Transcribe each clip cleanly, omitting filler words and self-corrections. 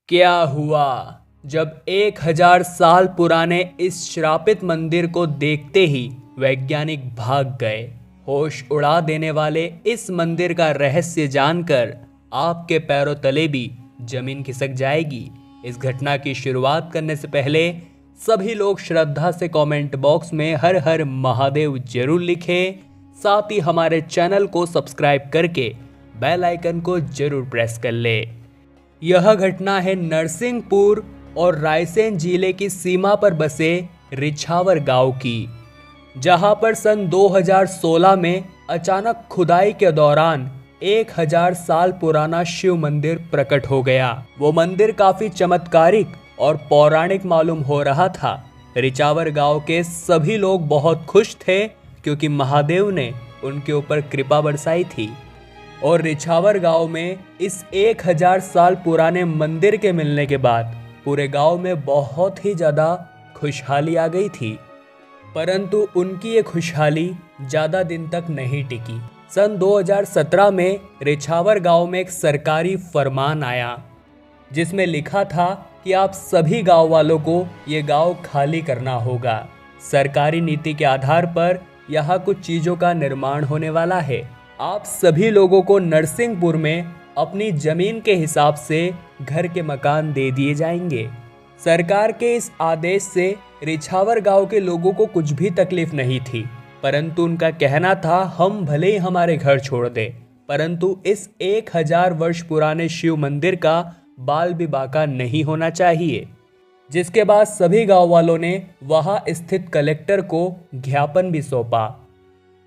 क्या हुआ जब 1000 साल पुराने इस श्रापित मंदिर को देखते ही वैज्ञानिक भाग गए। होश उड़ा देने वाले इस मंदिर का रहस्य जानकर आपके पैरों तले भी जमीन खिसक जाएगी। इस घटना की शुरुआत करने से पहले सभी लोग श्रद्धा से कमेंट बॉक्स में हर हर महादेव जरूर लिखें। साथ ही हमारे चैनल को सब्सक्राइब करके बेल आइकन को जरूर प्रेस कर ले। यह घटना है नरसिंहपुर और रायसेन जिले की सीमा पर बसे रिछावर गांव की, जहां पर सन 2016 में अचानक खुदाई के दौरान 1000 साल पुराना शिव मंदिर प्रकट हो गया। वो मंदिर काफी चमत्कारिक और पौराणिक मालूम हो रहा था। रिछावर गांव के सभी लोग बहुत खुश थे क्योंकि महादेव ने उनके ऊपर कृपा बरसाई थी और रिछावर गांव में इस 1000 साल पुराने मंदिर के मिलने के बाद पूरे गांव में बहुत ही ज़्यादा खुशहाली आ गई थी। परंतु उनकी ये खुशहाली ज़्यादा दिन तक नहीं टिकी। सन 2017 में रिछावर गांव में एक सरकारी फरमान आया जिसमें लिखा था कि आप सभी गांव वालों को ये गांव खाली करना होगा। सरकारी नीति के आधार पर यहाँ कुछ चीज़ों का निर्माण होने वाला है। आप सभी लोगों को नरसिंहपुर में अपनी जमीन के हिसाब से घर के मकान दे दिए जाएंगे। सरकार के इस आदेश से रिछावर गांव के लोगों को कुछ भी तकलीफ नहीं थी, परंतु उनका कहना था हम भले ही हमारे घर छोड़ दें, परंतु इस 1000 वर्ष पुराने शिव मंदिर का बाल भी बाका नहीं होना चाहिए। जिसके बाद सभी गांव वालों ने वहां स्थित कलेक्टर को ज्ञापन भी सौंपा।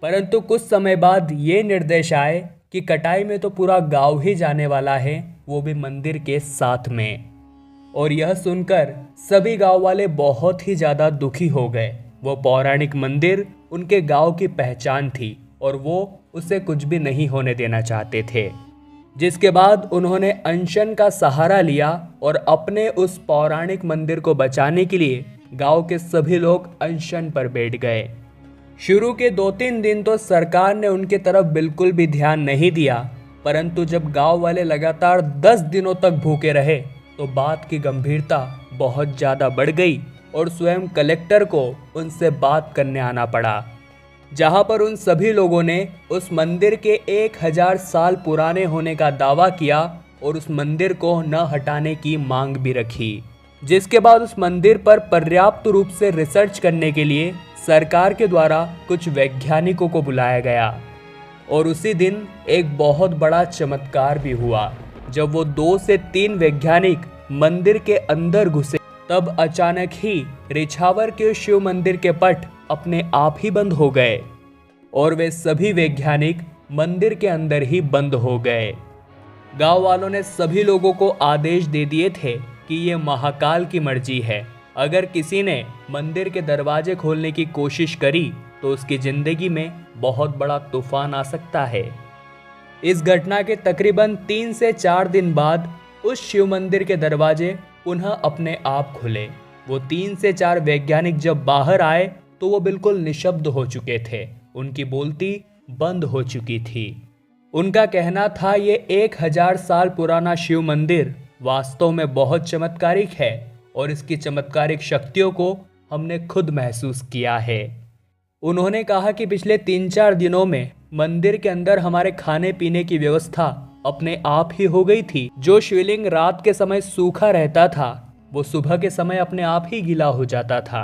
परंतु कुछ समय बाद ये निर्देश आए कि कटाई में तो पूरा गांव ही जाने वाला है, वो भी मंदिर के साथ में। और यह सुनकर सभी गांव वाले बहुत ही ज़्यादा दुखी हो गए। वो पौराणिक मंदिर उनके गांव की पहचान थी और वो उसे कुछ भी नहीं होने देना चाहते थे। जिसके बाद उन्होंने अनशन का सहारा लिया और अपने उस पौराणिक मंदिर को बचाने के लिए गांव के सभी लोग अनशन पर बैठ गए। शुरू के 2-3 दिन तो सरकार ने उनके तरफ बिल्कुल भी ध्यान नहीं दिया, परंतु जब गांव वाले लगातार 10 दिनों तक भूखे रहे तो बात की गंभीरता बहुत ज़्यादा बढ़ गई और स्वयं कलेक्टर को उनसे बात करने आना पड़ा, जहां पर उन सभी लोगों ने उस मंदिर के 1000 साल पुराने होने का दावा किया और उस मंदिर को न हटाने की मांग भी रखी। जिसके बाद उस मंदिर पर पर्याप्त रूप से रिसर्च करने के लिए सरकार के द्वारा कुछ वैज्ञानिकों को बुलाया गया और उसी दिन एक बहुत बड़ा चमत्कार भी हुआ। जब वो 2 से 3 वैज्ञानिक मंदिर के अंदर घुसे तब अचानक ही रिछावर के शिव मंदिर के पट अपने आप ही बंद हो गए और वे सभी वैज्ञानिक मंदिर के अंदर ही बंद हो गए। गांव वालों ने सभी लोगों को आदेश दे दिए थे कि ये महाकाल की मर्जी है, अगर किसी ने मंदिर के दरवाजे खोलने की कोशिश करी तो उसकी जिंदगी में बहुत बड़ा तूफान आ सकता है। इस घटना के तकरीबन 3 से 4 दिन बाद उस शिव मंदिर के दरवाजे पुनः अपने आप खुले। वो 3 से 4 वैज्ञानिक जब बाहर आए तो वो बिल्कुल निशब्द हो चुके थे, उनकी बोलती बंद हो चुकी थी। उनका कहना था ये 1000 साल पुराना शिव मंदिर वास्तव में बहुत चमत्कारिक है और इसकी चमत्कारिक शक्तियों को हमने खुद महसूस किया है। उन्होंने कहा कि पिछले 3-4 दिनों में मंदिर के अंदर हमारे खाने पीने की व्यवस्था अपने आप ही हो गई थी। जो शिवलिंग रात के समय सूखा रहता था वो सुबह के समय अपने आप ही गीला हो जाता था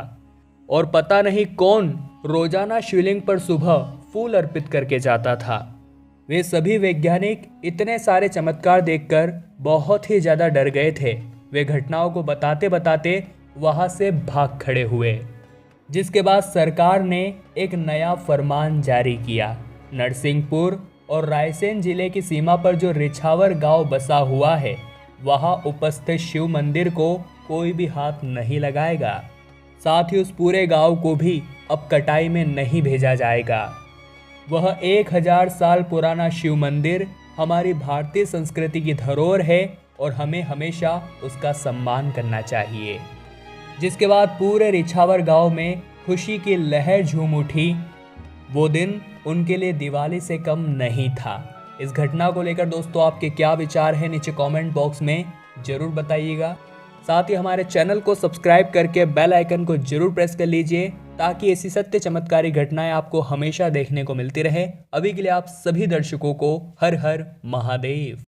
और पता नहीं कौन रोजाना शिवलिंग पर सुबह फूल अर्पित करके जाता था। वे सभी वैज्ञानिक इतने सारे चमत्कार देखकर बहुत ही ज़्यादा डर गए थे। वे घटनाओं को बताते बताते वहां से भाग खड़े हुए। जिसके बाद सरकार ने एक नया फरमान जारी किया। नरसिंहपुर और रायसेन जिले की सीमा पर जो रिछावर गांव बसा हुआ है वहां उपस्थित शिव मंदिर को कोई भी हाथ नहीं लगाएगा। साथ ही उस पूरे गांव को भी अब कटाई में नहीं भेजा जाएगा। वह 1000 साल पुराना शिव मंदिर हमारी भारतीय संस्कृति की धरोहर है और हमें हमेशा उसका सम्मान करना चाहिए। जिसके बाद पूरे रिछावर गांव में खुशी की लहर झूम उठी। वो दिन उनके लिए दिवाली से कम नहीं था। इस घटना को लेकर दोस्तों आपके क्या विचार हैं नीचे कमेंट बॉक्स में जरूर बताइएगा। साथ ही हमारे चैनल को सब्सक्राइब करके बेल आइकन को जरूर प्रेस कर लीजिए ताकि ऐसी सत्य चमत्कारी घटनाएं आपको हमेशा देखने को मिलती रहे। अभी के लिए आप सभी दर्शकों को हर हर महादेव।